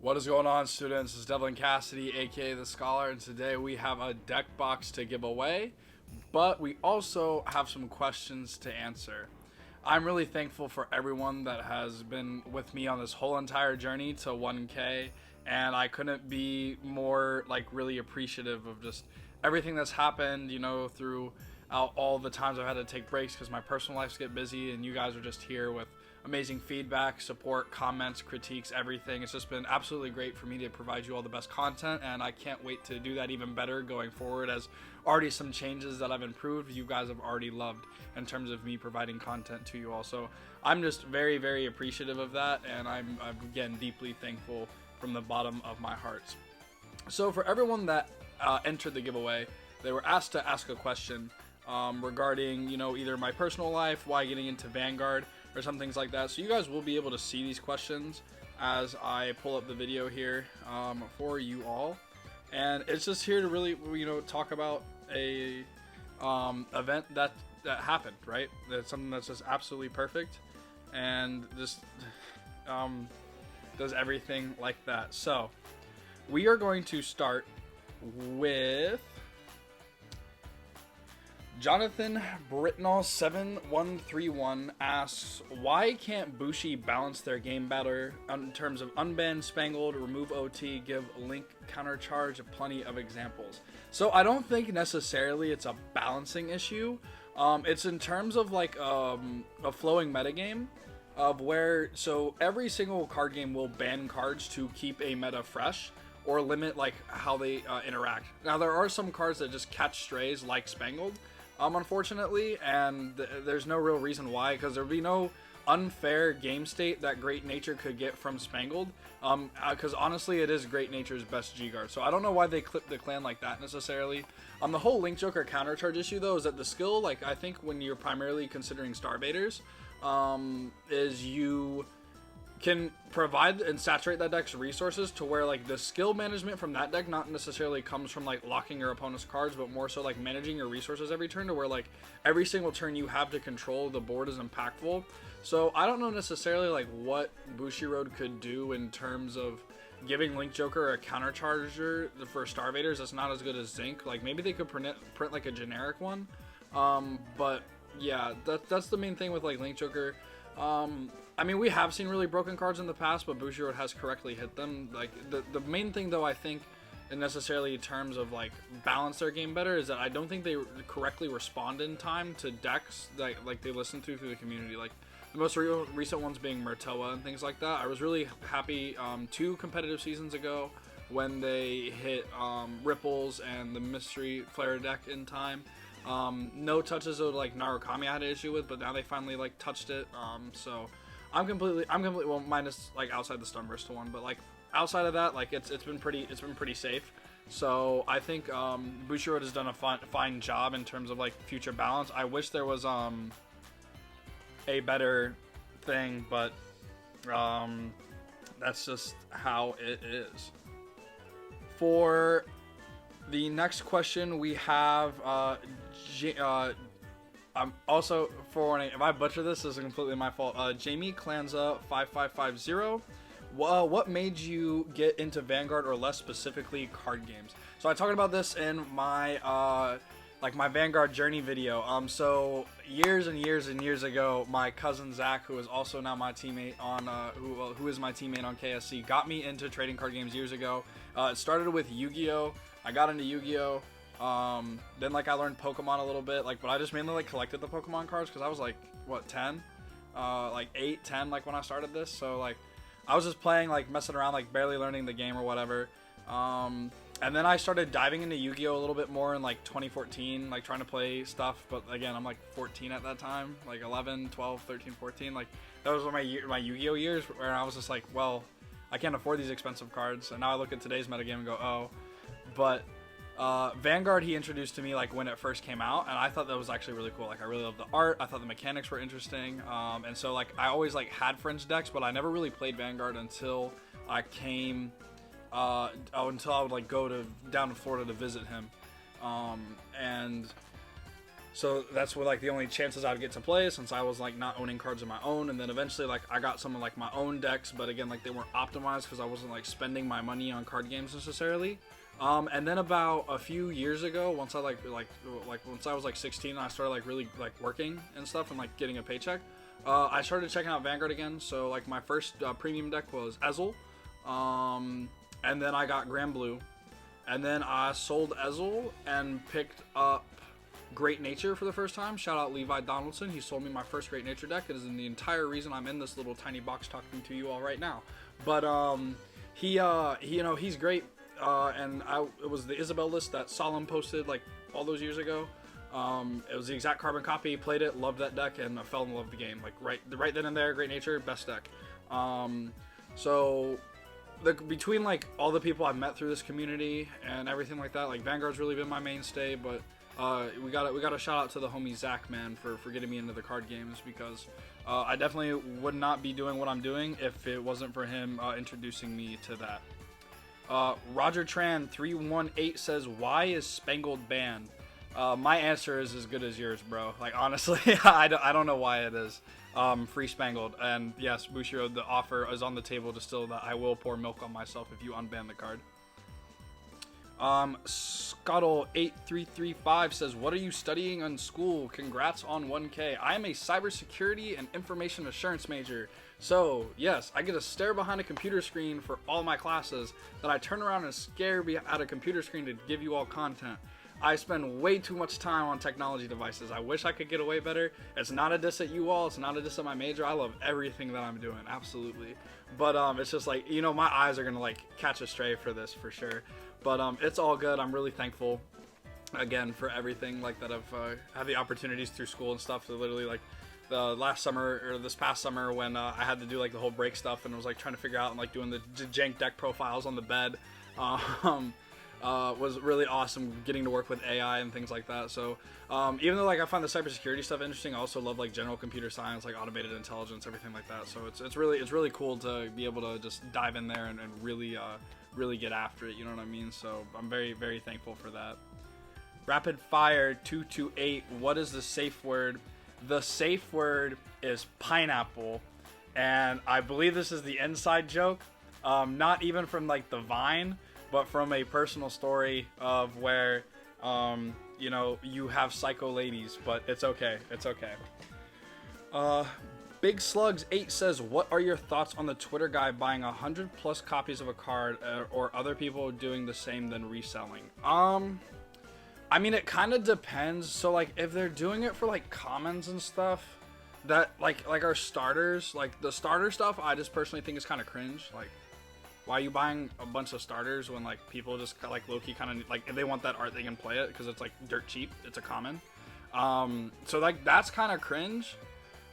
What is going on, students? It's Devlin Cassidy, aka The Scholar, and today we have a deck box to give away, but we also have some questions to answer. I'm really thankful for everyone that has been with me on this whole entire journey to 1K, and I couldn't be more really appreciative of just everything that's happened, throughout all the times I've had to take breaks because my personal lives get busy, and you guys are just here with amazing feedback, support, comments, critiques, everything. It's just been absolutely great for me to provide you all the best content, and I can't wait to do that even better going forward, as already some changes that I've improved you guys have already loved in terms of me providing content to you all. So I'm just very, very appreciative of that, and I'm again deeply thankful from the bottom of my heart. So for everyone that entered the giveaway, they were asked to ask a question regarding either my personal life, why getting into Vanguard, or some things like that. So you guys will be able to see these questions as I pull up the video here for you all, and it's just here to really talk about a event that happened, right? That's something that's just absolutely perfect and just does everything like that. So we are going to start with Jonathan Britnall 7131 asks, why can't Bushi balance their game better in terms of unban, spangled, remove OT, give link, countercharge, plenty of examples. So I don't think necessarily it's a balancing issue. It's in terms of a flowing metagame of where, so every single card game will ban cards to keep a meta fresh or limit how they interact. Now there are some cards that just catch strays like Spangled, unfortunately, and there's no real reason why, because there'd be no unfair game state that Great Nature could get from Spangled, because honestly it is Great Nature's best G-Guard. So I don't know why they clipped the clan like that necessarily. The whole Link Joker countercharge issue though is that the skill, I think when you're primarily considering Star Baiters, is you can provide and saturate that deck's resources to where the skill management from that deck not necessarily comes from locking your opponent's cards, but more so managing your resources every turn, to where every single turn you have to control the board is impactful. So I don't know necessarily what Bushiroad could do in terms of giving Link Joker a countercharger for Starvaders that's not as good as Zinc. Maybe they could print a generic one, but yeah, that's the main thing with Link Joker. I mean, we have seen really broken cards in the past, but Bushiroad has correctly hit them. The main thing, though, I think, in necessarily terms of balance their game better, is that I don't think they correctly respond in time to decks that they listen to through the community. The most recent ones being Murtoa and things like that. I was really happy 2 competitive seasons ago when they hit Ripples and the Mystery Flare deck in time. No touches of Narukami I had an issue with, but now they finally touched it. So I'm completely well, minus outside the Stunburst one, but outside of that, it's been pretty safe. So I think Bushiroad has done a fine job in terms of future balance. I wish there was a better thing, but that's just how it is. For the next question, we have I'm also forewarning, if I butcher this is completely my fault. Jamie Clanza 5550. What made you get into Vanguard, or less specifically card games? So I talked about this in my my Vanguard journey video. So years and years and years ago, my cousin Zach, who is also now my teammate on who is my teammate on KSC, got me into trading card games years ago. It started with Yu-Gi-Oh! I got into Yu-Gi-Oh! Then I learned Pokemon a little bit, but I just mainly collected the Pokemon cards because I was 10, 8, 10 when I started this. So I was just playing, messing around, barely learning the game or whatever. And then I started diving into Yu-Gi-Oh! A little bit more in 2014, trying to play stuff. But again, I'm 14 at that time, 11, 12, 13, 14. That was my Yu-Gi-Oh! Years, where I was just well, I can't afford these expensive cards. And now I look at today's metagame and go, oh. But Vanguard he introduced to me when it first came out, and I thought that was actually really cool. I really loved the art. I thought the mechanics were interesting, and so I always had Fringe decks, but I never really played Vanguard until I came until I would go down to Florida to visit him, and So that's what like the only chances I'd get to play, since I was like not owning cards of my own. And then eventually like I got some of like my own decks, but again like they weren't optimized because I wasn't like spending my money on card games necessarily. And then about a few years ago, once I once I was like 16, I started like really like working and stuff and like getting a paycheck. I started checking out Vanguard again. So like my first premium deck was Ezel, and then I got Grand Blue, and then I sold Ezel and picked up Great Nature for the first time. Shout out Levi Donaldson. He sold me my first Great Nature deck. It is the entire reason I'm in this little tiny box talking to you all right now. But he you know, he's great. And it was the Isabel list that Solemn posted like all those years ago. It was the exact carbon copy. Played it, loved that deck, and I fell in love with the game. Like right then and there, Great Nature, best deck. So between like all the people I've met through this community and everything like that, like Vanguard's really been my mainstay. But we got a shout out to the homie Zach, man, for getting me into the card games, because I definitely would not be doing what I'm doing if it wasn't for him introducing me to that. Roger Tran 318 says, why is Spangled banned? My answer is as good as yours, bro. Like, honestly, I don't know why it is. Free Spangled. And yes, Bushiro, the offer is on the table to still that I will pour milk on myself if you unban the card. Scuttle8335 says, what are you studying in school? Congrats on 1K. I am a cybersecurity and information assurance major. So, yes, I get to stare behind a computer screen for all my classes, then I turn around and stare at a computer screen to give you all content. I spend way too much time on technology devices. I wish I could get away better. It's not a diss at you all. It's not a diss at my major. I love everything that I'm doing, absolutely. But it's just like, you know, my eyes are going to like catch a stray for this for sure. But it's all good. I'm really thankful, again, for everything like that I've had the opportunities through school and stuff. So literally like the last summer or this past summer when I had to do like the whole break stuff and was like trying to figure out and like doing the jank deck profiles on the bed. Was really awesome getting to work with AI and things like that. So even though like I find the cybersecurity stuff interesting, I also love like general computer science, like automated intelligence, everything like that. So it's really cool to be able to just dive in there and really get after it. You know what I mean? So I'm very, very thankful for that. Rapid Fire 228. What is the safe word? The safe word is pineapple, and I believe this is the inside joke. Not even from like the Vine, but from a personal story of where, you know, you have psycho ladies, but it's okay. It's okay. Big Slugs 8 says, what are your thoughts on the Twitter guy buying 100+ copies of a card or other people doing the same then reselling? I mean, it kind of depends. So like if they're doing it for like commons and stuff that like our starters, like the starter stuff, I just personally think is kind of cringe. Like, why are you buying a bunch of starters when like people just like low-key kind of like if they want that art they can play it because it's like dirt cheap, it's a common. So like that's kind of cringe.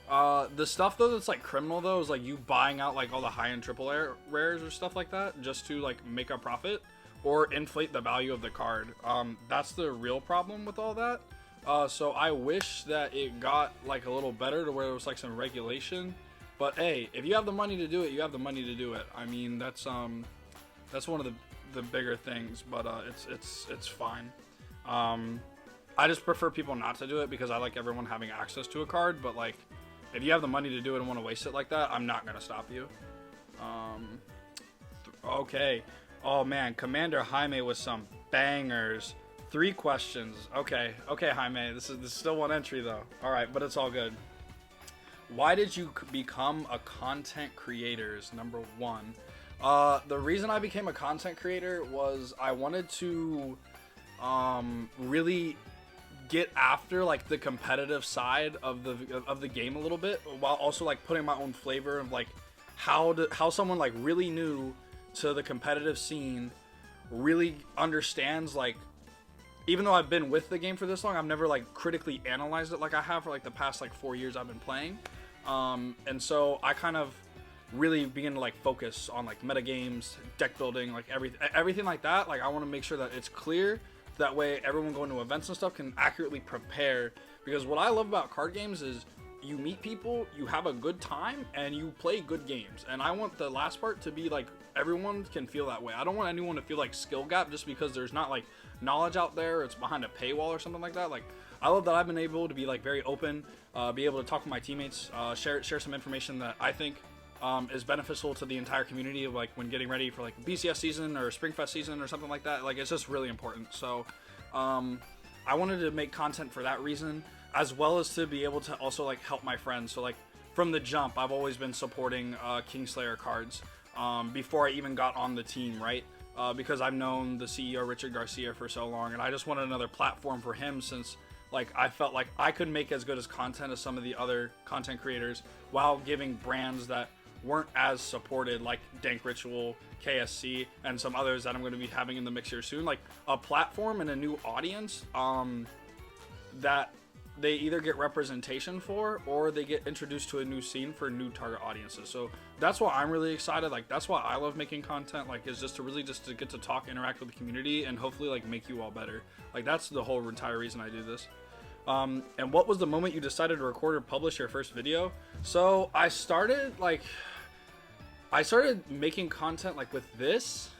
The stuff though that's like criminal though is like you buying out like all the high-end triple rares or stuff like that just to like make a profit or inflate the value of the card. That's the real problem with all that. So I wish that it got like a little better to where there was like some regulation. But hey, if you have the money to do it, you have the money to do it. I mean, that's one of the bigger things, but it's fine. I just prefer people not to do it because I like everyone having access to a card. But like, if you have the money to do it and want to waste it like that, I'm not gonna stop you. Okay. Oh man, Commander Haime with some bangers. 3 questions. Okay, Haime. This is still one entry though. All right, but it's all good. Why did you become a content creator is number 1. The reason I became a content creator was I wanted to really get after like the competitive side of the game a little bit, while also like putting my own flavor of like how someone like really new to the competitive scene really understands, like, even though I've been with the game for this long, I've never like critically analyzed it like I have for like the past like 4 years I've been playing. And so I kind of really begin to like focus on like meta games, deck building, like everything like that. Like I want to make sure that it's clear, that way everyone going to events and stuff can accurately prepare. Because what I love about card games is you meet people, you have a good time, and you play good games. And I want the last part to be like everyone can feel that way. I don't want anyone to feel like skill gap just because there's not like knowledge out there, or it's behind a paywall or something like that. Like I love that I've been able to be like very open, be able to talk with my teammates, share some information that I think is beneficial to the entire community of like when getting ready for like BCS season or Springfest season or something like that. Like it's just really important. So I wanted to make content for that reason, as well as to be able to also like help my friends. So like from the jump, I've always been supporting Kingslayer cards before I even got on the team, right? Because I've known the CEO Richard Garcia for so long, and I just wanted another platform for him, since like I felt like I could make as good as content as some of the other content creators while giving brands that weren't as supported, like Dank Ritual, KSC, and some others that I'm going to be having in the mix here soon, like a platform and a new audience that they either get representation for or they get introduced to a new scene for new target audiences. So that's why I'm really excited. Like that's why I love making content, like is just to get to talk, interact with the community, and hopefully like make you all better. Like that's the whole entire reason I do this. And what was the moment you decided to record or publish your first video? So I started making content like with this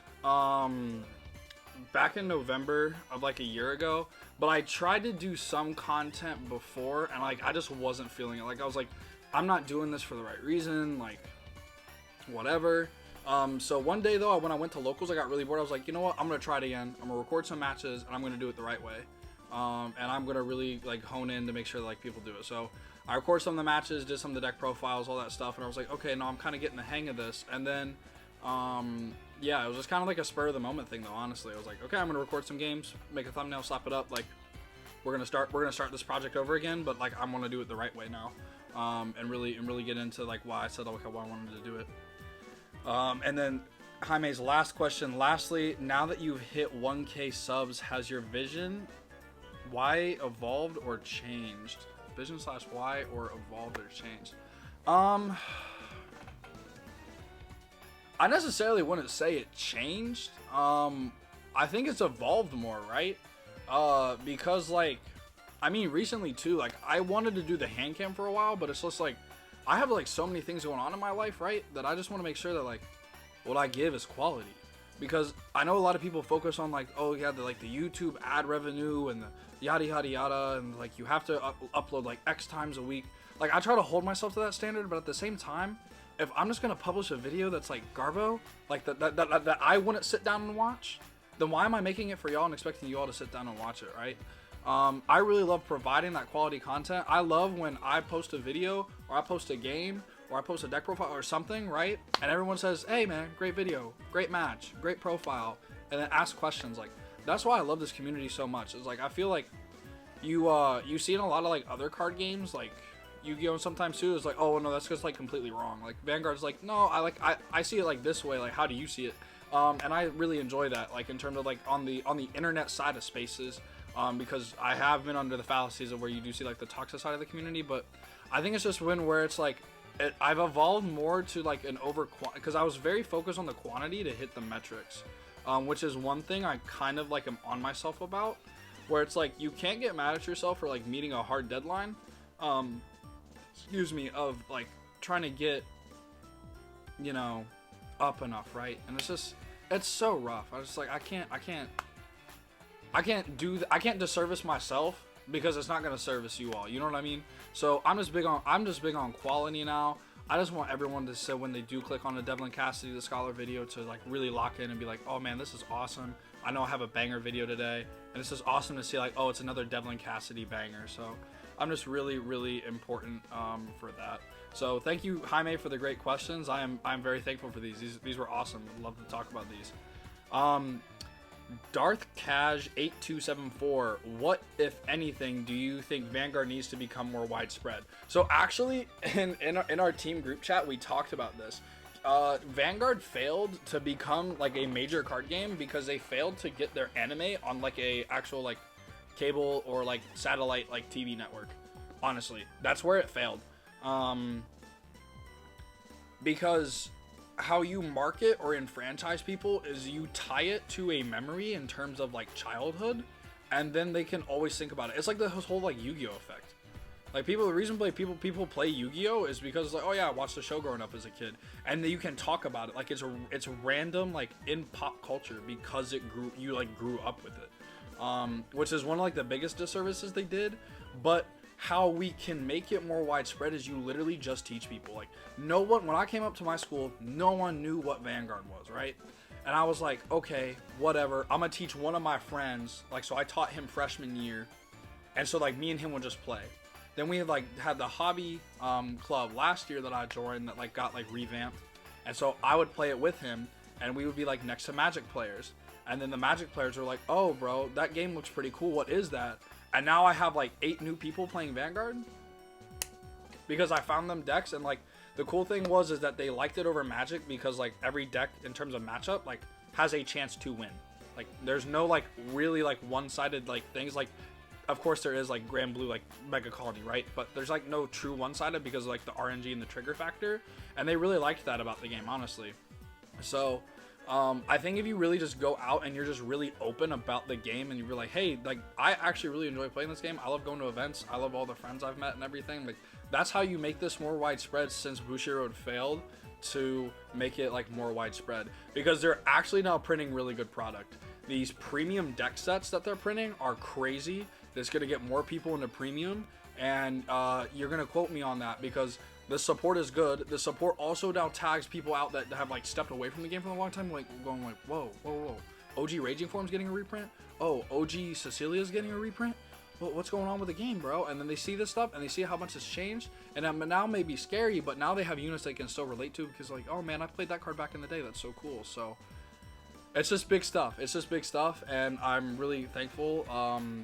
back in November of like a year ago, but I tried to do some content before, and like I just wasn't feeling it. Like I was like, I'm not doing this for the right reason, like whatever. So one day though, when I went to locals, I got really bored. I was like, you know what, I'm gonna try it again. I'm gonna record some matches and I'm gonna do it the right way. And I'm gonna really like hone in to make sure that, like people do it. So I recorded some of the matches, did some of the deck profiles, all that stuff, and I was like, okay, no, I'm kind of getting the hang of this. And then yeah, it was just kind of like a spur of the moment thing though, honestly. I was like, okay, I'm gonna record some games, make a thumbnail, slap it up, like we're gonna start this project over again, but like I'm gonna do it the right way now. And really get into like why I said okay, why I wanted to do it. And then Jaime's last question, lastly, now that you've hit 1K subs, has your vision why evolved or changed? Vision / why or evolved or changed? I necessarily wouldn't say it changed. I think it's evolved more, right? Because like, I mean, recently too, like I wanted to do the hand cam for a while, but it's just like, I have like so many things going on in my life, right? That I just want to make sure that like, what I give is quality. Because I know a lot of people focus on like, oh yeah, the YouTube ad revenue and the yada yada yada, and like you have to upload like X times a week. Like I try to hold myself to that standard, but at the same time, if I'm just gonna publish a video that's like garbo, like that I wouldn't sit down and watch, then why am I making it for y'all and expecting you all to sit down and watch it, right? I really love providing that quality content. I love when I post a video or I post a game or I post a deck profile or something, right? And everyone says, hey man, great video, great match, great profile, and then ask questions. Like that's why I love this community so much. It's like I feel like you see in a lot of like other card games, like Yu-Gi-Oh! Sometimes too, it's like, oh no, that's just like completely wrong. Like Vanguard's like, no, I see it like this way. Like how do you see it? And I really enjoy that, like in terms of like on the internet side of spaces, because I have been under the fallacies of where you do see like the toxic side of the community. But I think it's just where it's like I've evolved more to like an because I was very focused on the quantity to hit the metrics, which is one thing I kind of like am on myself about, where it's like you can't get mad at yourself for like meeting a hard deadline, of like trying to get, you know, up enough, right? And it's so rough. I was just like, I can't disservice myself because it's not going to service you all. You know what I mean? So I'm just big on quality now. I just want everyone to say when they do click on the Devlin Cassidy the Scholar video to like really lock in and be like, oh man, this is awesome. I know I have a banger video today, and it's just awesome to see like, oh, it's another Devlin Cassidy banger. So I'm just really important for that. So thank you, Haime, for the great questions. I'm very thankful for these. These were awesome. I'd love to talk about these. Darth Cash 8274, what if anything do you think Vanguard needs to become more widespread? So actually in our team group chat we talked about this. Vanguard failed to become like a major card game because they failed to get their anime on like a actual like cable or like satellite like TV network. Honestly, that's where it failed. Because how you market or enfranchise people is you tie it to a memory in terms of like childhood, and then they can always think about it. It's like the whole like Yu-Gi-Oh effect. Like the reason people play Yu-Gi-Oh is because it's like, oh yeah, I watched the show growing up as a kid, and then you can talk about it like it's random like in pop culture because you grew up with it. which is one of like the biggest disservices they did. But how we can make it more widespread is you literally just teach people. Like, no one, when I came up to my school, no one knew what Vanguard was, right? And I was like, okay, whatever, I'm gonna teach one of my friends. Like, so I taught him freshman year, and so like me and him would just play. Then we had the hobby club last year that I joined that like got like revamped, and so I would play it with him, and we would be like next to Magic players, and then the Magic players were like, oh bro, that game looks pretty cool, what is that? And now I have like 8 new people playing Vanguard because I found them decks. And like the cool thing is that they liked it over Magic because like every deck in terms of matchup like has a chance to win. Like there's no like really like one-sided like things. Like of course there is like Grand Blue like Mega Colony, right? But there's like no true one-sided because of like the RNG and the trigger factor. And they really liked that about the game, honestly. So I think if you really just go out and you're just really open about the game and you're like, hey, like I actually really enjoy playing this game. I love going to events. I love all the friends I've met and everything. Like that's how you make this more widespread, since Bushi Road failed to make it like more widespread, because they're actually now printing really good product. These premium deck sets that they're printing are crazy. That's going to get more people into premium, and you're going to quote me on that because the support is good. The support also now tags people out that have like stepped away from the game for a long time, like going like, whoa. OG Raging Form's getting a reprint. Oh, OG Cecilia's getting a reprint. Well, what's going on with the game, bro? And then they see this stuff and they see how much it's changed. And now may be scary, but now they have units they can still relate to because like, oh man, I played that card back in the day. That's so cool. So it's just big stuff. It's just big stuff, and I'm really thankful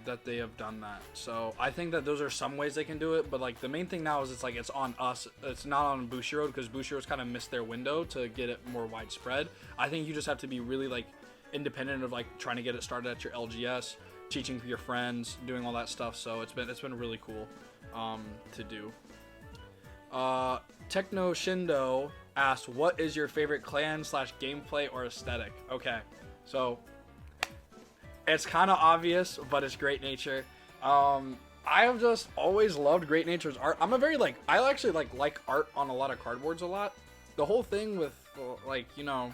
that they have done that. So I think that those are some ways they can do it, but like the main thing now is it's on us. It's not on Bushi Road, because Bushi Road's kind of missed their window to get it more widespread. I think you just have to be really like independent of like trying to get it started at your LGS, teaching your friends, doing all that stuff. So it's been really cool to do. TechnoShindo asked, what is your favorite clan / gameplay or aesthetic? Okay, so it's kind of obvious, but it's Great Nature. I have just always loved Great Nature's art. I'm a very like, I actually like art on a lot of cardboards a lot. The whole thing with like, you know,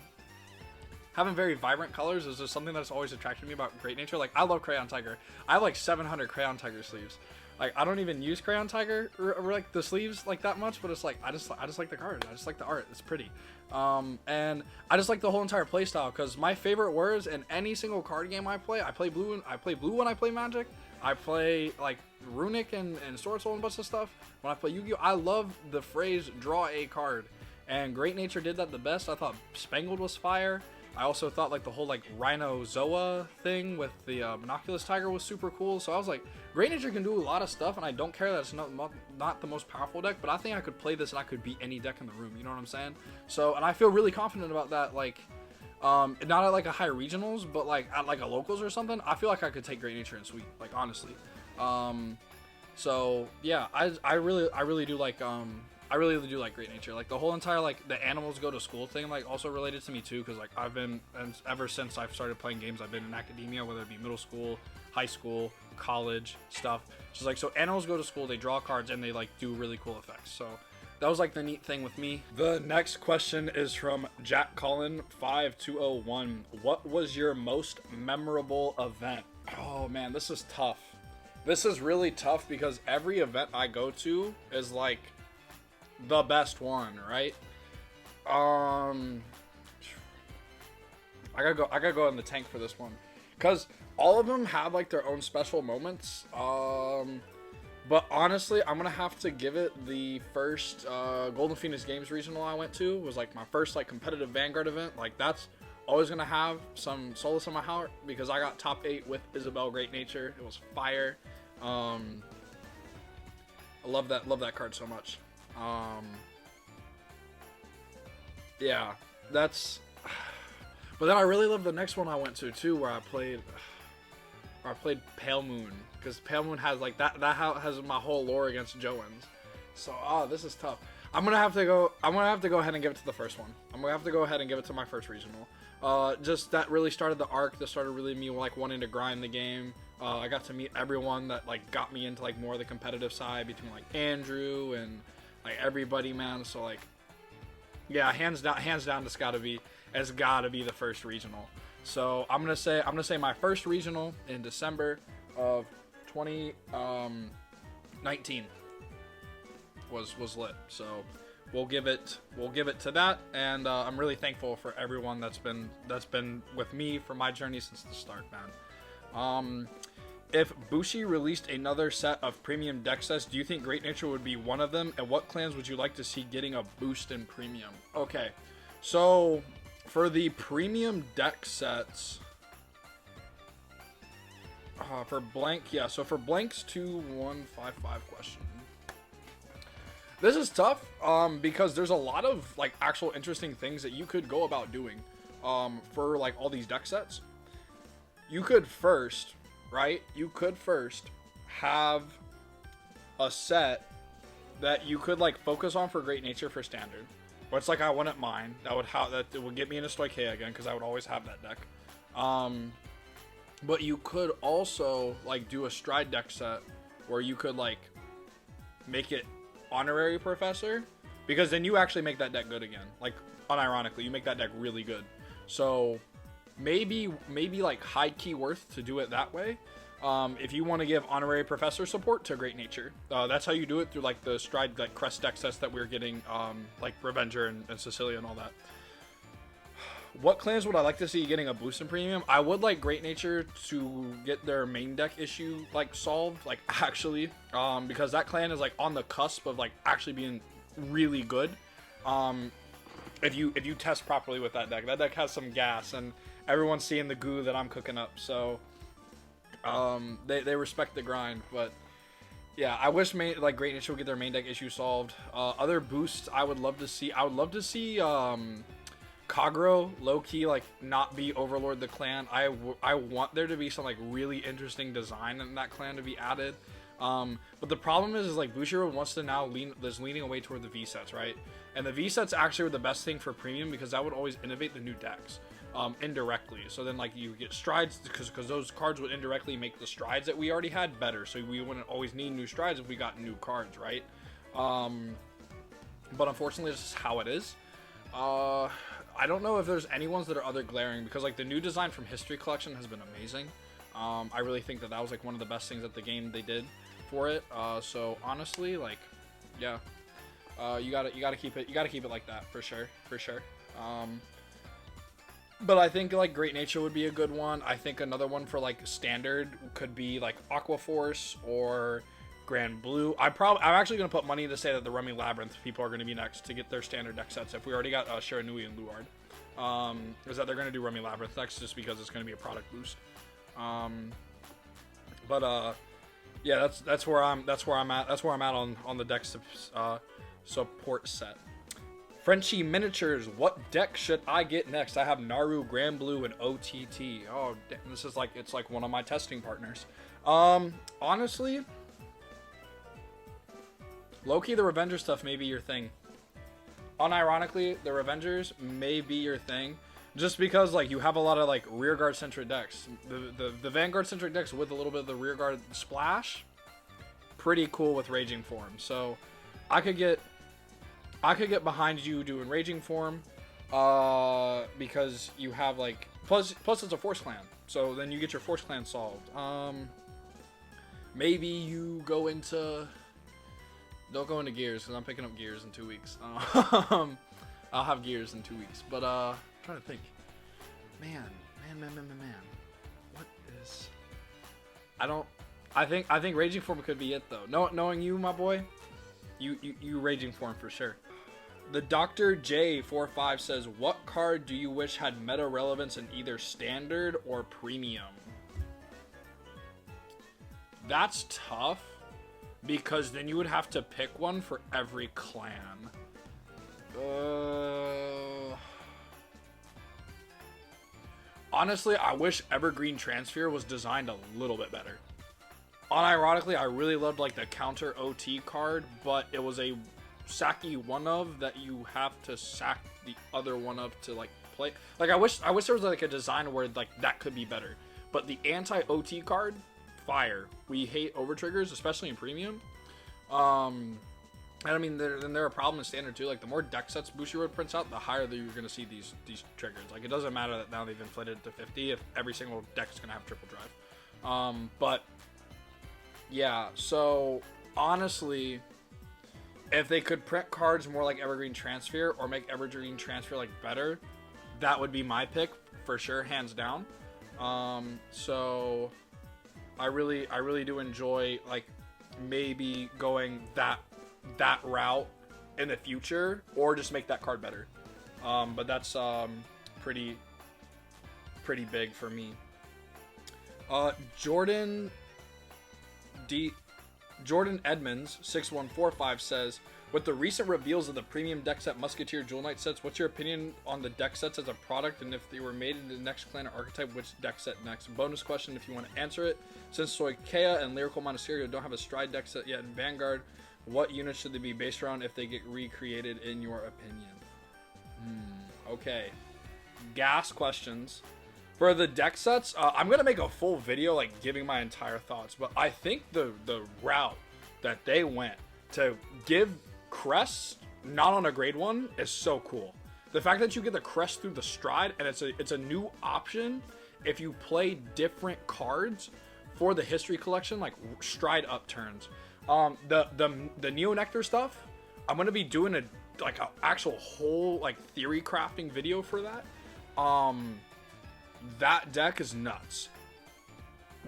having very vibrant colors is just something that's always attracted me about Great Nature. Like I love Crayon Tiger. I have like 700 Crayon Tiger sleeves. Like I don't even use Crayon Tiger or like the sleeves like that much, but it's like I just like the card. I just like the art. It's pretty. And I just like the whole entire playstyle, because my favorite words in any single card game I play blue. I play blue when I play Magic. I play like Runic and Sword Soul and a bunch of stuff. When I play Yu-Gi-Oh, I love the phrase "draw a card," and Great Nature did that the best. I thought Spangled was fire. I also thought like the whole like Rhinozoa thing with the Monoculous Tiger was super cool. So I was like, Great Nature can do a lot of stuff, and I don't care that it's not the most powerful deck, but I think I could play this and I could beat any deck in the room. You know what I'm saying? So, and I feel really confident about that. Like, not at like a high regionals, but like at like a locals or something. I feel like I could take Great Nature and sweep. Like honestly. So yeah, I really do like I really do like Great Nature. Like the whole entire like the animals go to school thing like also related to me too, because like I've been, and ever since I've started playing games, I've been in academia, whether it be middle school, high school, college stuff. Just like, so animals go to school, they draw cards, and they like do really cool effects. So that was like the neat thing with me. The next question is from Jack Collin 5201. What was your most memorable event? Oh man, this is tough. This is really tough because every event I go to is like the best one, right? I gotta go in the tank for this one, because all of them have like their own special moments. But honestly, I'm gonna have to give it the first Golden Phoenix Games regional I went to. It was like my first like competitive Vanguard event. Like that's always gonna have some solace in my heart, because I got top 8 with Isabel Great Nature. It was fire. I love that card so much. Yeah, that's, but then I really love the next one I went to too, where I played Pale Moon, because Pale Moon has like that has my whole lore against Joans. So this is tough. I'm gonna have to go ahead and give it to the first one. I'm gonna have to go ahead and give it to my first regional. Just that really started the arc. That started really me like wanting to grind the game. I got to meet everyone that like got me into like more of the competitive side, between like Andrew and like everybody, man. So like, yeah, hands down, it's gotta be the first regional. So I'm gonna say my first regional in December of 2019 was lit. So we'll give it to that, and I'm really thankful for everyone that's been with me for my journey since the start, man. If Bushi released another set of premium deck sets, do you think Great Nature would be one of them? And what clans would you like to see getting a boost in premium? Okay, so for the premium deck sets, for blank, yeah. So for blank's 2155 question, this is tough because there's a lot of like actual interesting things that you could go about doing for like all these deck sets. You could first. Right? You could first have a set that you could like focus on for Great Nature for standard. Or it's like I wouldn't mind. That would get me into Stoicheia again because I would always have that deck. But you could also like do a stride deck set where you could like make it honorary professor, because then you actually make that deck good again. Like unironically, you make that deck really good. So maybe like high key worth to do it that way. If you want to give honorary professor support to Great Nature, that's how you do it through like the stride like crest deck sets that we're getting, like Revenger and Cecilia and all that. What clans would I like to see getting a boost in premium? I would like Great Nature to get their main deck issue like solved, like actually, because that clan is like on the cusp of like actually being really good. If you test properly with that deck has some gas, and everyone's seeing the goo that I'm cooking up, so they respect the grind. But yeah, I wish Great Nature would get their main deck issue solved. Other boosts I would love to see. I would love to see Kagro low-key like not be Overlord the clan. I want there to be some like really interesting design in that clan to be added. But the problem is like Bushi wants to now leaning away toward the V sets, right? And the V sets actually were the best thing for premium because that would always innovate the new decks indirectly. So then like you get strides because those cards would indirectly make the strides that we already had better. So we wouldn't always need new strides if we got new cards, right? But unfortunately, this is how it is. I don't know if there's any ones that are other glaring, because like the new design from History Collection has been amazing. I really think that was like one of the best things that the game they did for it. So honestly, like, yeah, you gotta keep it like that for sure. But I think like Great Nature would be a good one. I think another one for like standard could be like Aqua Force or Grand Blue. I'm actually gonna put money to say that the Rummy Labyrinth people are gonna be next to get their standard deck sets. If we already got Shiranui and Luard, is that they're gonna do Rummy Labyrinth next just because it's gonna be a product boost. Yeah, that's where I'm at. That's where I'm at on the deck support set. Frenchie Miniatures, what deck should I get next? I have Naru, Grand Blue, and OTT. Oh, this is like, it's like one of my testing partners. Honestly, low-key, the Revenger stuff may be your thing. Unironically, the Revengers may be your thing. Just because, like, you have a lot of, like, rearguard-centric decks. The Vanguard-centric decks with a little bit of the rearguard splash, pretty cool with Raging Form. So, I could get behind you doing Raging Form, because you have, like, plus it's a Force Clan. So, then you get your Force Clan solved. Maybe you go into... Don't go into Gears, because I'm picking up Gears in 2 weeks. I'll have Gears in 2 weeks. But, I'm trying to think. Man. What is... I think Raging Form could be it, though. Knowing you, my boy, you Raging Form for sure. The Dr. J45 says, what card do you wish had meta relevance in either standard or premium? That's tough. Because then you would have to pick one for every clan. Honestly, I wish Evergreen Transfer was designed a little bit better. Unironically, I really loved like the counter OT card, but it was a sacky one of that you have to sack the other one of to like play. Like I wish there was like a design where like that could be better. But the anti-OT card, fire. We hate over triggers, especially in premium. And I mean, there are problems in standard too. Like the more deck sets Bushiroad prints out, the higher that you're going to see these triggers. Like it doesn't matter that now they've inflated it to 50 if every single deck is going to have triple drive. But yeah, so honestly, if they could print cards more like Evergreen Transfer or make Evergreen Transfer like better, that would be my pick for sure, hands down. So I really do enjoy like maybe going that route in the future, or just make that card better. But that's pretty big for me. Jordan Edmonds 6145 says, with the recent reveals of the premium deck set Musketeer Jewel Knight sets, what's your opinion on the deck sets as a product, and if they were made into the next clan or archetype, which deck set next? Bonus question if you want to answer it. Since Soikea and Lyrical Monasterio don't have a Stride deck set yet in Vanguard, what units should they be based around if they get recreated in your opinion? Okay. Gas questions. For the deck sets, I'm going to make a full video like giving my entire thoughts, but I think the route that they went to give crests not on a grade 1 is so cool. The fact that you get the crest through the Stride, and it's a new option if you play different cards for the history collection, like Stride upturns. The Neo Nectar stuff, I'm gonna be doing a actual whole like theory crafting video for that. That deck is nuts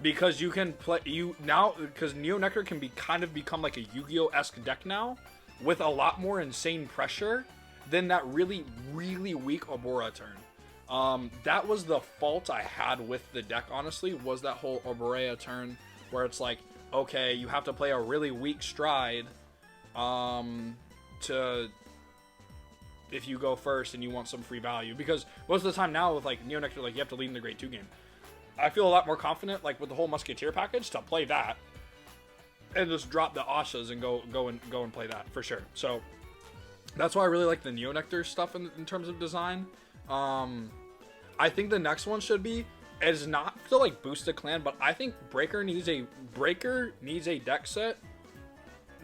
because you can play because Neo Nectar can become like a Yu-Gi-Oh-esque deck now with a lot more insane pressure than that really weak Obora turn. That was the fault I had with the deck, honestly, was that whole Oborea turn where it's like, okay, you have to play a really weak Stride if you go first and you want some free value. Because most of the time now with like Neo Nectar, like you have to lead in the grade 2 game. I feel a lot more confident like with the whole Musketeer package to play that and just drop the Ashas and go and play that for sure. So that's why I really like the Neo Nectar stuff in terms of design. I think the next one should be, is not to like boost a clan, but I think Breaker needs a deck set.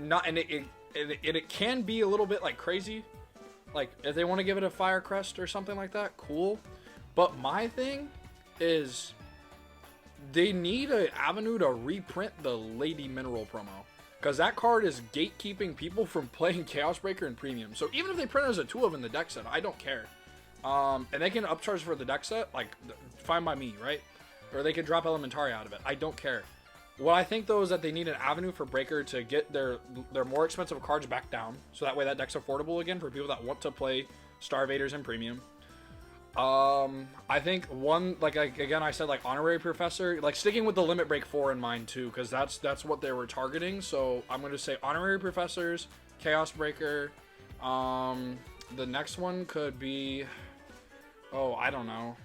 It can be a little bit like crazy. Like if they want to give it a Fire Crest or something like that, cool. But my thing is they need an avenue to reprint the Lady Mineral promo. Because that card is gatekeeping people from playing Chaos Breaker and Premium. So even if they print it as a 2 of in the deck set, I don't care. And they can upcharge for the deck set, like, fine by me, right? Or they can drop Elementari out of it. I don't care. What I think, though, is that they need an avenue for Breaker to get their more expensive cards back down. So that way that deck's affordable again for people that want to play Starvaders and Premium. I think one, like, again, I said, like, Honorary Professor, like, sticking with the Limit Break 4 in mind, too, because that's what they were targeting. So I'm going to say Honorary Professors, Chaos Breaker. The next one could be... Oh, I don't know.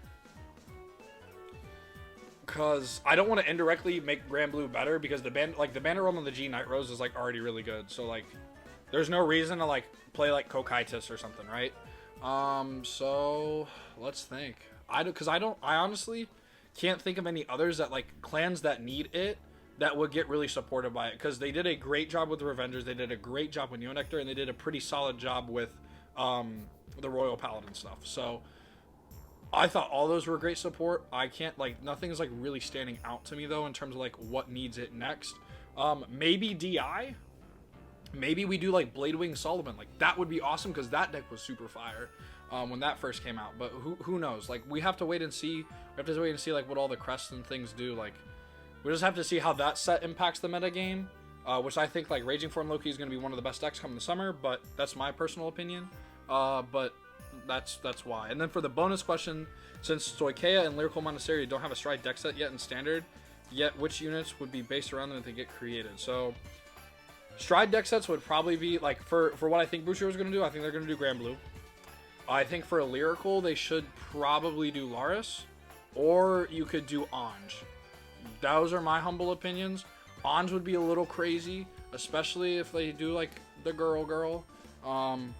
Because I don't want to indirectly make Grand Blue better, because the Bandit Realm of the G Night Rose is like already really good. So like, there's no reason to like play like Kokaitis or something, right? So let's think. I honestly can't think of any others that like clans that need it that would get really supported by it, because they did a great job with the Revengers, they did a great job with Neo Nectar, and they did a pretty solid job with the Royal Paladin stuff. So I thought all those were great support. I can't, like, nothing is like really standing out to me though in terms of like what needs it next. Maybe DI. Maybe we do like Bladewing Solomon. Like that would be awesome, because that deck was super fire when that first came out. But who knows? Like we have to wait and see. We have to wait and see like what all the crests and things do. Like we just have to see how that set impacts the meta game. Which I think like Raging Form Loki is going to be one of the best decks coming the summer. But that's my personal opinion. But that's why. And then for the bonus question, since Soikea and Lyrical Monastery don't have a Stride deck set yet in Standard, yet which units would be based around them if they get created? So Stride deck sets would probably be like, for what I think Bushi was going to do, I think they're going to do Grand Blue. I think for a Lyrical, they should probably do Laris, or you could do Anj. Those are my humble opinions. Anj would be a little crazy, especially if they do like the girl.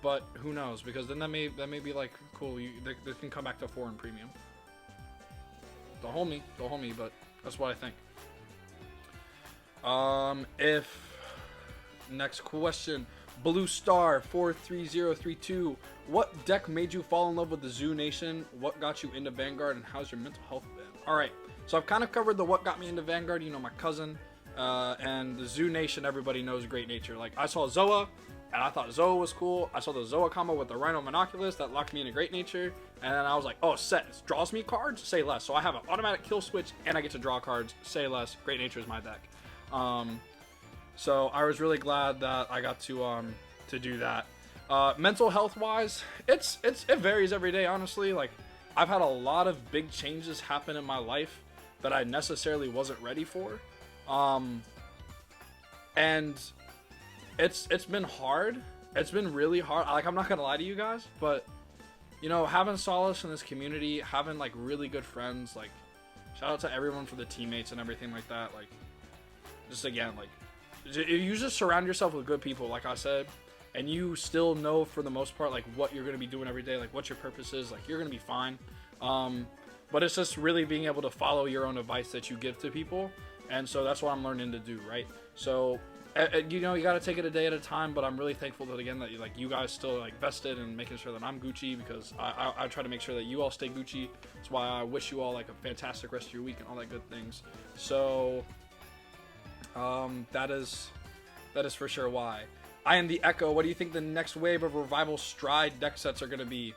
But who knows? Because then that may be like cool. They can come back to 4 in Premium. Don't hold me, but that's what I think. If next question, Blue Star 43032. What deck made you fall in love with the Zoo Nation? What got you into Vanguard, and how's your mental health been? All right, so I've kind of covered the what got me into Vanguard. You know, my cousin, and the Zoo Nation. Everybody knows Great Nature. Like, I saw Zoa, and I thought Zoa was cool. I saw the Zoa combo with the Rhino Monoculus that locked me into Great Nature, and then I was like, oh, set draws me cards. Say less. So I have an automatic kill switch, and I get to draw cards. Say less. Great Nature is my deck. So I was really glad that I got to do that. Mental health wise, it varies every day, honestly. Like, I've had a lot of big changes happen in my life that I necessarily wasn't ready for. And it's been hard. It's been really hard. Like, I'm not gonna lie to you guys, but you know, having solace in this community, having like really good friends, like shout out to everyone for the teammates and everything like that. Like, just again, like, you just surround yourself with good people, like I said, and you still know for the most part like what you're going to be doing every day, like what your purpose is, like you're going to be fine. But it's just really being able to follow your own advice that you give to people, and so that's what I'm learning to do, right? So you know, you got to take it a day at a time, but I'm really thankful that again that you guys still like vested in making sure that I'm Gucci, because I try to make sure that you all stay Gucci. That's why I wish you all like a fantastic rest of your week and all that good things. So that is for sure why. I am the Echo. What do you think the next wave of Revival Stride deck sets are going to be?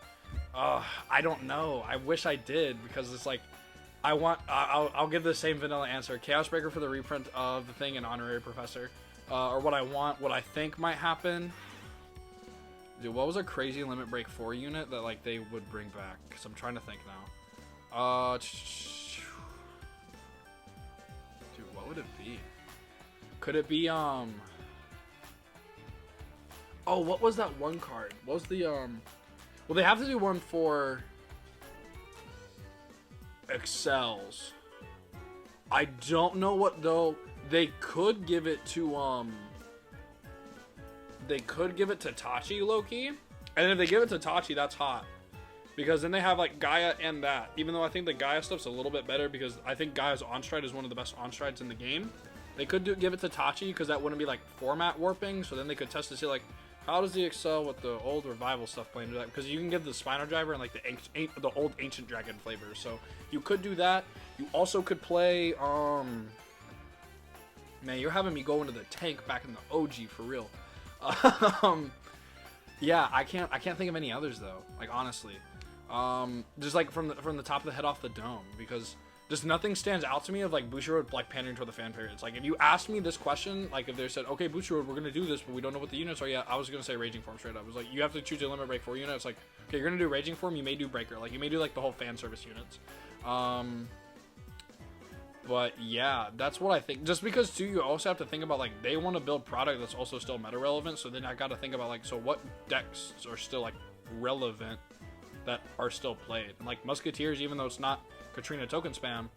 I don't know. I wish I did, because it's like, I'll give the same vanilla answer. Chaos Breaker for the reprint of the thing and Honorary Professor. Or what I think might happen. Dude, what was a crazy Limit Break 4 unit that like they would bring back? Because I'm trying to think now. Dude, what would it be? Could it be, oh, what was that one card? What was the, well, they have to do one for Excels. I don't know what, though. They could give it to, they could give it to Tachi, low-key. And if they give it to Tachi, that's hot. Because then they have, like, Gaia and that. Even though I think the Gaia stuff's a little bit better, because I think Gaia's on-stride is one of the best on-strides in the game. They could give it to Tachi, because that wouldn't be like format warping, so then they could test to see like how does the Excel with the old Revival stuff play into that, because you can give the Spinal Driver and like the old Ancient Dragon flavor, so you could do that. You also could play man, you're having me go into the tank back in the OG for real. Yeah, I can't think of any others though, like honestly. Just like from the top of the head off the dome, because just nothing stands out to me of like Bushiroad like pandering toward the fan favorites. Like, if you asked me this question, like if they said, okay, Bushiroad, we're gonna do this, but we don't know what the units are yet, I was gonna say Raging Form straight up. It was like, you have to choose a Limit Break 4 unit. It's like, okay, you're gonna do Raging Form, you may do Breaker, like you may do like the whole fan service units. But yeah, that's what I think. Just because too, you also have to think about like they want to build product that's also still meta relevant. So then I got to think about like, so what decks are still like relevant that are still played. And like Musketeers, even though it's not Katrina token spam,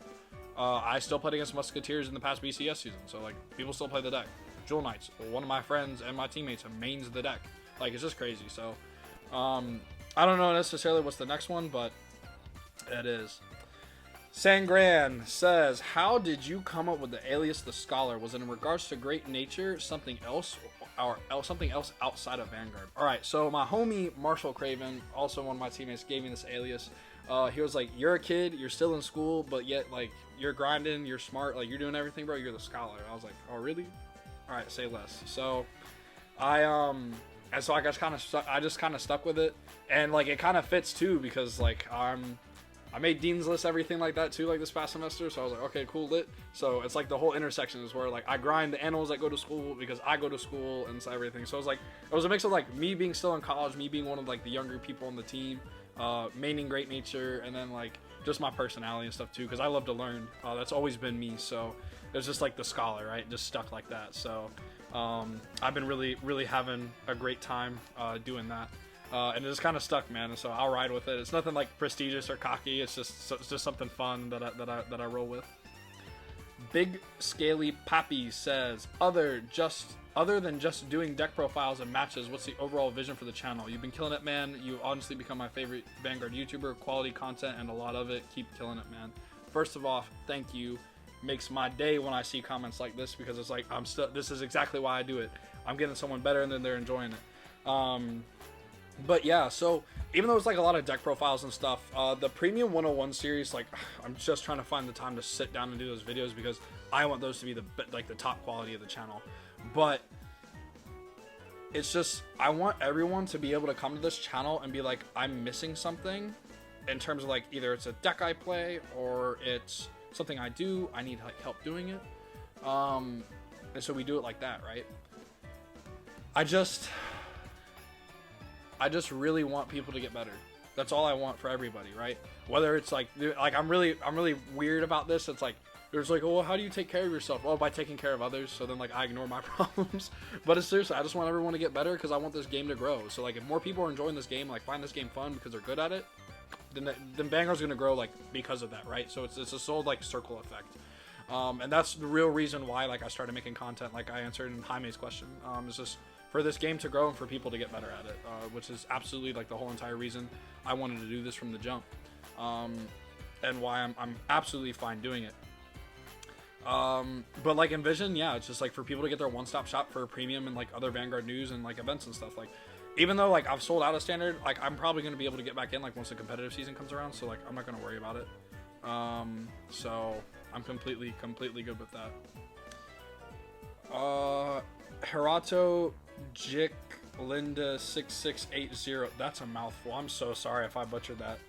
I still played against Musketeers in the past BCS season, so like people still play the deck. Jewel Knights, one of my friends and my teammates mains the deck. Like, it's just crazy. So I don't know necessarily what's the next one, but it is. Sangran says, how did you come up with the alias The Scholar? Was it in regards to Great Nature, something else, or something else outside of Vanguard? Alright, so my homie Marshall Craven, also one of my teammates, gave me this alias. He was like, you're a kid, you're still in school, but yet like you're grinding, you're smart, like you're doing everything, bro, you're the scholar. I was like, oh really? Alright, say less. So and so I just kind of stuck with it, and like it kind of fits too, because like I made Dean's List, everything like that too, like this past semester. So I was like, okay, cool, lit. So it's like the whole intersection is where like I grind the animals that go to school because I go to school and so everything. So it was like, it was a mix of like me being still in college, me being one of like the younger people on the team, maining Great Nature, and then like just my personality and stuff too, because I love to learn. That's always been me. So it was just like the scholar, right? Just stuck like that. So I've been really having a great time doing that. And it just kind of stuck, man. And so I'll ride with it. It's nothing like prestigious or cocky. It's just something fun that I roll with. Big Scaly Pappy says, other than just doing deck profiles and matches, what's the overall vision for the channel? You've been killing it, man. You honestly become my favorite Vanguard YouTuber. Quality content and a lot of it. Keep killing it, man. First of all, thank you. Makes my day when I see comments like this, because it's like this is exactly why I do it. I'm getting someone better and then they're enjoying it. But yeah, so even though it's like a lot of deck profiles and stuff, the Premium 101 series, like I'm just trying to find the time to sit down and do those videos because I want those to be the top quality of the channel. But it's just, I want everyone to be able to come to this channel and be like, I'm missing something in terms of like either it's a deck I play or it's something I do, I need like help doing it. And so we do it like that, right? I just really want people to get better. That's all I want for everybody, right? Whether it's like I'm really weird about this. It's like there's like, oh, well, how do you take care of yourself? Well, by taking care of others. So then like I ignore my problems. But it's seriously, I just want everyone to get better because I want this game to grow. So like if more people are enjoying this game, like find this game fun because they're good at it, then Vanguard's gonna grow like because of that, right? So it's a sole like circle effect. And that's the real reason why like I started making content, like I answered in Jaime's question. It's just for this game to grow and for people to get better at it, which is absolutely like the whole entire reason I wanted to do this from the jump, and why I'm absolutely fine doing it. But like Envision, yeah, it's just like for people to get their one-stop shop for premium and like other Vanguard news and like events and stuff. Like even though like I've sold out of standard, like I'm probably going to be able to get back in like once the competitive season comes around, so like I'm not going to worry about it. So I'm completely good with that. Herato Jick Linda 6680. That's a mouthful. I'm so sorry if I butchered that.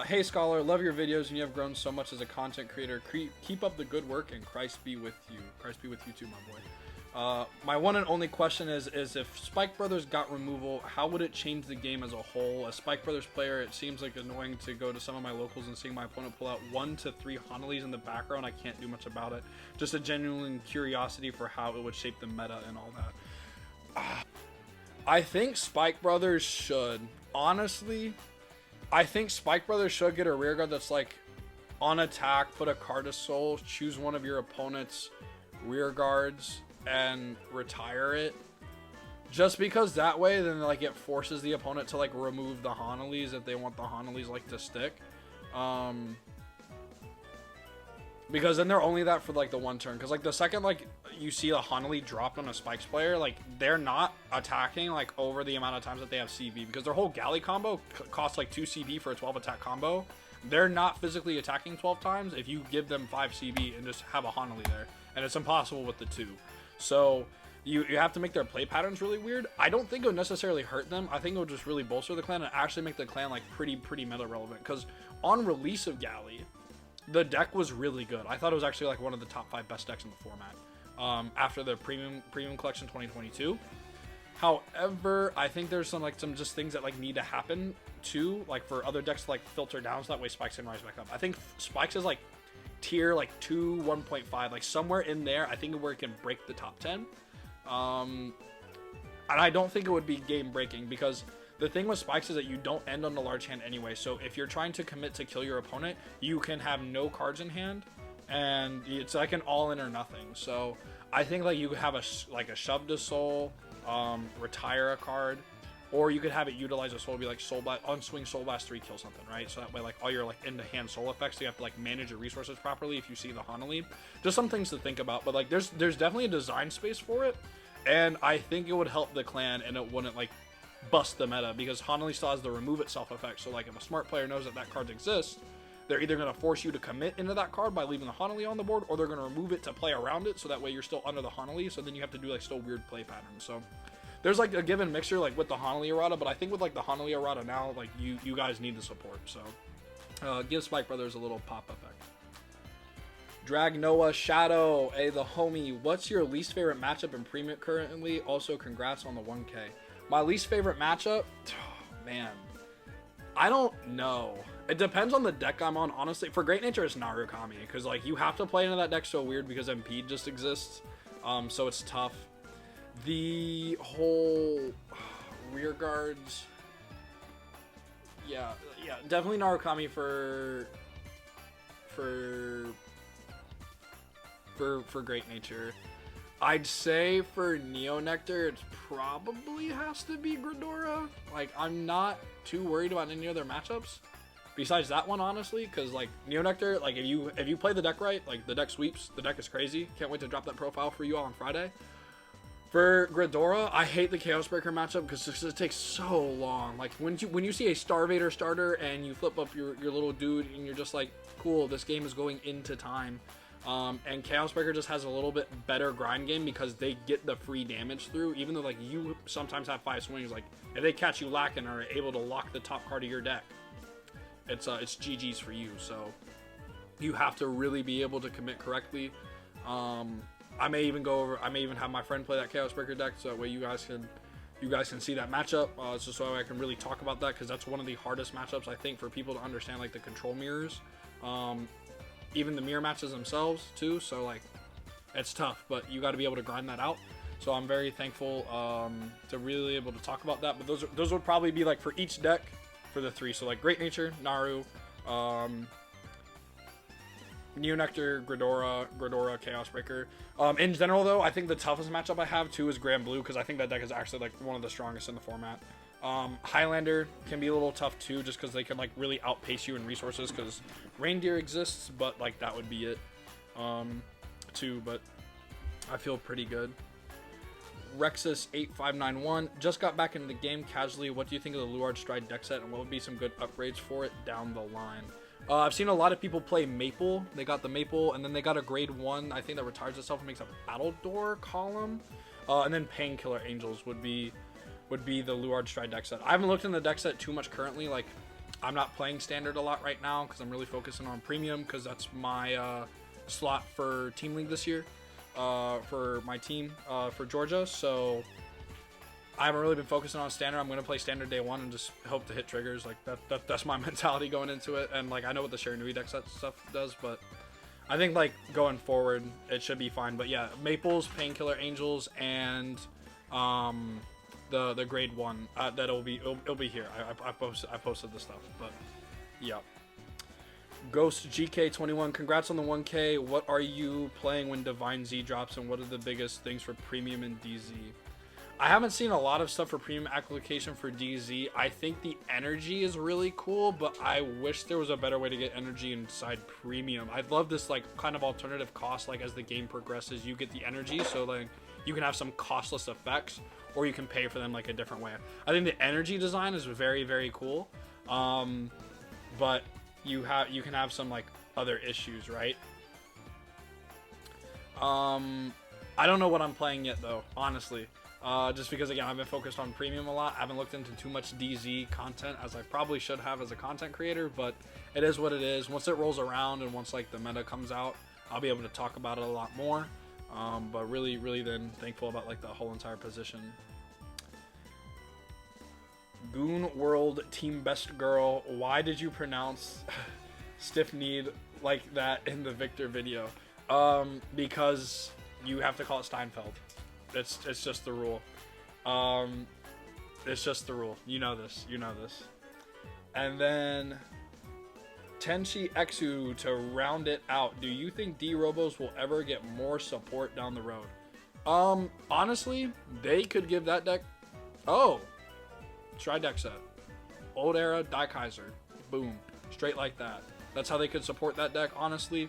Hey Scholar, love your videos and you have grown so much as a content creator. Keep up the good work and Christ be with you. Christ be with you too, my boy. My one and only question is if Spike Brothers got removal, how would it change the game as a whole? As Spike Brothers player, it seems like annoying to go to some of my locals and seeing my opponent pull out 1 to 3 Hanalis in the background. I can't do much about it. Just a genuine curiosity for how it would shape the meta and all that. I think Spike Brothers should. Honestly, I think Spike Brothers should get a rear guard that's like on attack, put a card of soul, choose one of your opponent's rear guards and retire it. Just because that way then like it forces the opponent to like remove the Hanalis if they want the Hanalis like to stick. Because then they're only that for like the one turn. Because like the second like you see a Hanali dropped on a Spikes player, like they're not attacking like over the amount of times that they have CV. Because their whole galley combo costs like 2 CV for a 12 attack combo. They're not physically attacking 12 times if you give them 5 CV and just have a Hanali there. And it's impossible with the 2. So you have to make their play patterns really weird. I don't think it would necessarily hurt them. I think it would just really bolster the clan and actually make the clan like pretty meta relevant. Because on release of Galley, the deck was really good. I thought it was actually like one of the top 5 best decks in the format after the premium collection 2022. However, I think there's some just things that like need to happen too, like for other decks to like filter down so that way Spikes can rise back up. I think Spikes is like tier like 2 1.5, like somewhere in there. I think where it can break the top 10. And I don't think it would be game breaking because the thing with Spikes is that you don't end on the large hand anyway. So if you're trying to commit to kill your opponent, you can have no cards in hand, and it's like an all in or nothing. So I think like you could have a shove to soul, retire a card, or you could have it utilize a soul, be like soul blast, on swing soul blast 3, kill something, right? So that way like all your like into hand soul effects, so you have to like manage your resources properly if you see the Hanali. Just some things to think about, but like there's definitely a design space for it, and I think it would help the clan and it wouldn't like bust the meta because Hanali still has the remove itself effect. So like if a smart player knows that card exists, they're either going to force you to commit into that card by leaving the Hanali on the board, or they're going to remove it to play around it, so that way you're still under the Hanali, so then you have to do like still weird play patterns. So there's like a given mixture like with the Hanali errata, but I think with like the Hanali errata now, like you guys need the support. So give Spike Brothers a little pop effect. Drag Noah Shadow, hey the homie, what's your least favorite matchup in Premium currently? Also congrats on the 1K. My least favorite matchup? Oh, man. I don't know. It depends on the deck I'm on, honestly. For Great Nature, it's Narukami, because like you have to play into that deck so weird because MP just exists. So it's tough. The whole rear guards. Yeah, definitely Narukami for Great Nature. I'd say for Neo Nectar, it probably has to be Gridora. Like, I'm not too worried about any other matchups besides that one, honestly, because like Neo Nectar, like if you play the deck right, like the deck sweeps, the deck is crazy. Can't wait to drop that profile for you all on Friday. For Ghidorah, I hate the Chaos Breaker matchup because it takes so long. Like when you see a Starvader starter and you flip up your little dude and you're just like, cool, this game is going into time. And Chaos Breaker just has a little bit better grind game because they get the free damage through, even though like you sometimes have 5 swings. Like if they catch you lacking or are able to lock the top card of your deck, it's GG's for you. So you have to really be able to commit correctly. I may even have my friend play that Chaos Breaker deck, so that way you guys can see that matchup. Just so I can really talk about that, because that's one of the hardest matchups I think for people to understand, like the control mirrors, even the mirror matches themselves too. So like, it's tough, but you got to be able to grind that out. So I'm very thankful to really able to talk about that. But those would probably be like for each deck for the 3. So like Great Nature, Naru, Neonectar, Ghidorah, Chaos Breaker. In general, though, I think the toughest matchup I have, too, is Grand Blue, because I think that deck is actually, like, one of the strongest in the format. Highlander can be a little tough, too, just because they can, like, really outpace you in resources, because Reindeer exists, but, like, that would be it, too, but I feel pretty good. Rexus8591 just got back into the game casually. What do you think of the Luard Stride deck set, and what would be some good upgrades for it down the line? I've seen a lot of people play Maple. They got the Maple, and then they got a grade 1, I think, that retires itself and makes a Battle Door column. And then Painkiller Angels would be the Luard Stride deck set. I haven't looked in the deck set too much currently. Like, I'm not playing Standard a lot right now because I'm really focusing on Premium, because that's my slot for Team League this year for my team for Georgia. So I haven't really been focusing on Standard. I'm going to play Standard day 1 and just hope to hit triggers. Like that's my mentality going into it. And like I know what the Shiranui deck set stuff does, but I think like going forward it should be fine. But yeah, Maples, Painkiller Angels, and the grade 1 it'll be here. I posted the stuff, but yeah. Ghost GK21, congrats on the 1K. What are you playing when Divine Z drops, and what are the biggest things for Premium and DZ? I haven't seen a lot of stuff for Premium application for DZ. I think the energy is really cool, but I wish there was a better way to get energy inside Premium. I'd love this like kind of alternative cost, like as the game progresses, you get the energy, so like you can have some costless effects, or you can pay for them like a different way. I think the energy design is very, very cool, but you can have some like other issues, right? I don't know what I'm playing yet though, honestly. Just because, again, I've been focused on Premium a lot. I haven't looked into too much DZ content as I probably should have as a content creator, but it is what it is. Once it rolls around and once, like, the meta comes out, I'll be able to talk about it a lot more. But really, really then thankful about, like, the whole entire position. Goon World Team Best Girl, why did you pronounce stiff need like that in the Victor video? Because you have to call it Steinfeld. It's just the rule. It's just the rule. You know this. And then Tenshi Exu to round it out. Do you think D-Robos will ever get more support down the road? Honestly, they could give that deck. Oh, try deck set. Old era Daikaiser. Boom. Straight like that. That's how they could support that deck, honestly.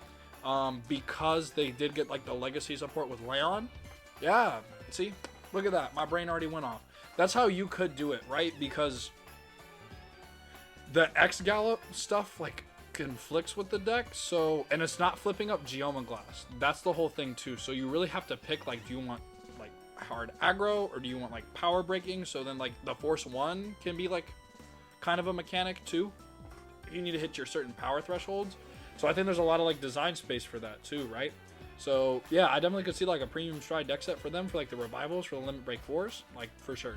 Because they did get like the legacy support with Leon. Yeah. See, look at that. My brain already went off. That's how you could do it, right? Because the X Gallop stuff like conflicts with the deck, so, and it's not flipping up Geoma Glass. That's the whole thing too. So you really have to pick, like, do you want like hard aggro, or do you want like power breaking? So then like the Force 1 can be like kind of a mechanic too. You need to hit your certain power thresholds. So I think there's a lot of like design space for that too, right? So yeah, I definitely could see like a Premium Stride deck set for them for like the revivals for the Limit Break 4s, like for sure.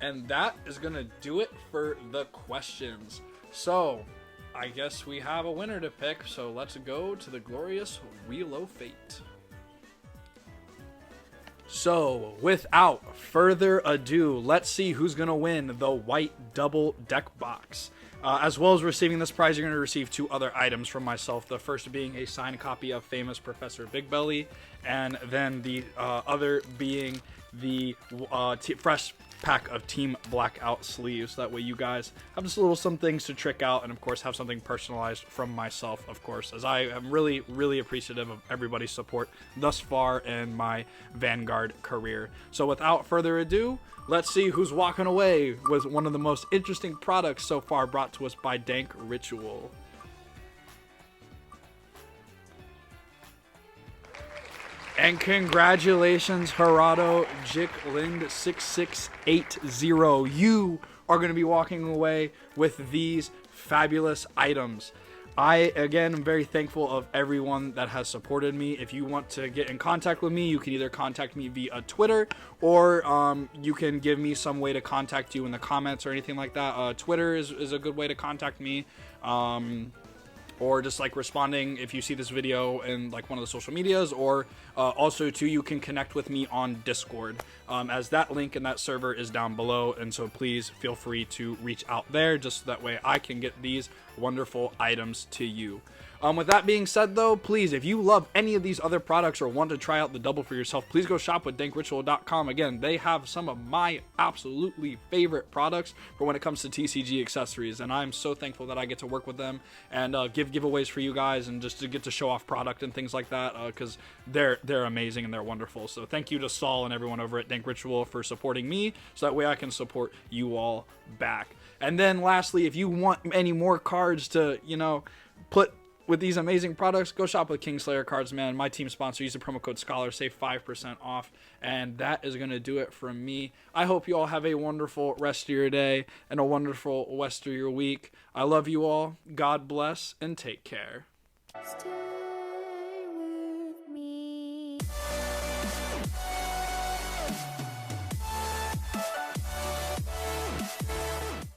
And that is gonna do it for the questions. So I guess we have a winner to pick, so let's go to the glorious Wheel of Fate. So without further ado, let's see who's gonna win the white double deck box. As well as receiving this prize, you're going to receive 2 other items from myself. The first being a signed copy of Famous Professor Big Belly, and then the other being the fresh pack of Team Blackout sleeves. That way you guys have just a little some things to trick out, and of course have something personalized from myself, of course, as I am really, really appreciative of everybody's support thus far in my Vanguard career. So without further ado, let's see who's walking away with one of the most interesting products so far brought to us by Dank Ritual. And congratulations, Gerardo Jicklind 6680. You are going to be walking away with these fabulous items. I, again, am very thankful of everyone that has supported me. If you want to get in contact with me, you can either contact me via Twitter, or you can give me some way to contact you in the comments or anything like that. Twitter is a good way to contact me. Or just like responding if you see this video in like one of the social medias, or also too, you can connect with me on Discord, as that link in that server is down below, and so please feel free to reach out there, just so that way I can get these wonderful items to you. With that being said though, please, if you love any of these other products or want to try out the double for yourself, please go shop with dankritual.com. Again, they have some of my absolutely favorite products for when it comes to TCG accessories, and I'm so thankful that I get to work with them and give giveaways for you guys, and just to get to show off product and things like that, because they're amazing and they're wonderful. So thank you to Saul and everyone over at Dank Ritual for supporting me, so that way I can support you all back. And then lastly, if you want any more cards to, you know, put with these amazing products, go shop with Kingslayer Cards, man. My team sponsor. Use the promo code SCHOLAR, save 5% off. And that is going to do it from me. I hope you all have a wonderful rest of your day and a wonderful rest of your week. I love you all. God bless and take care.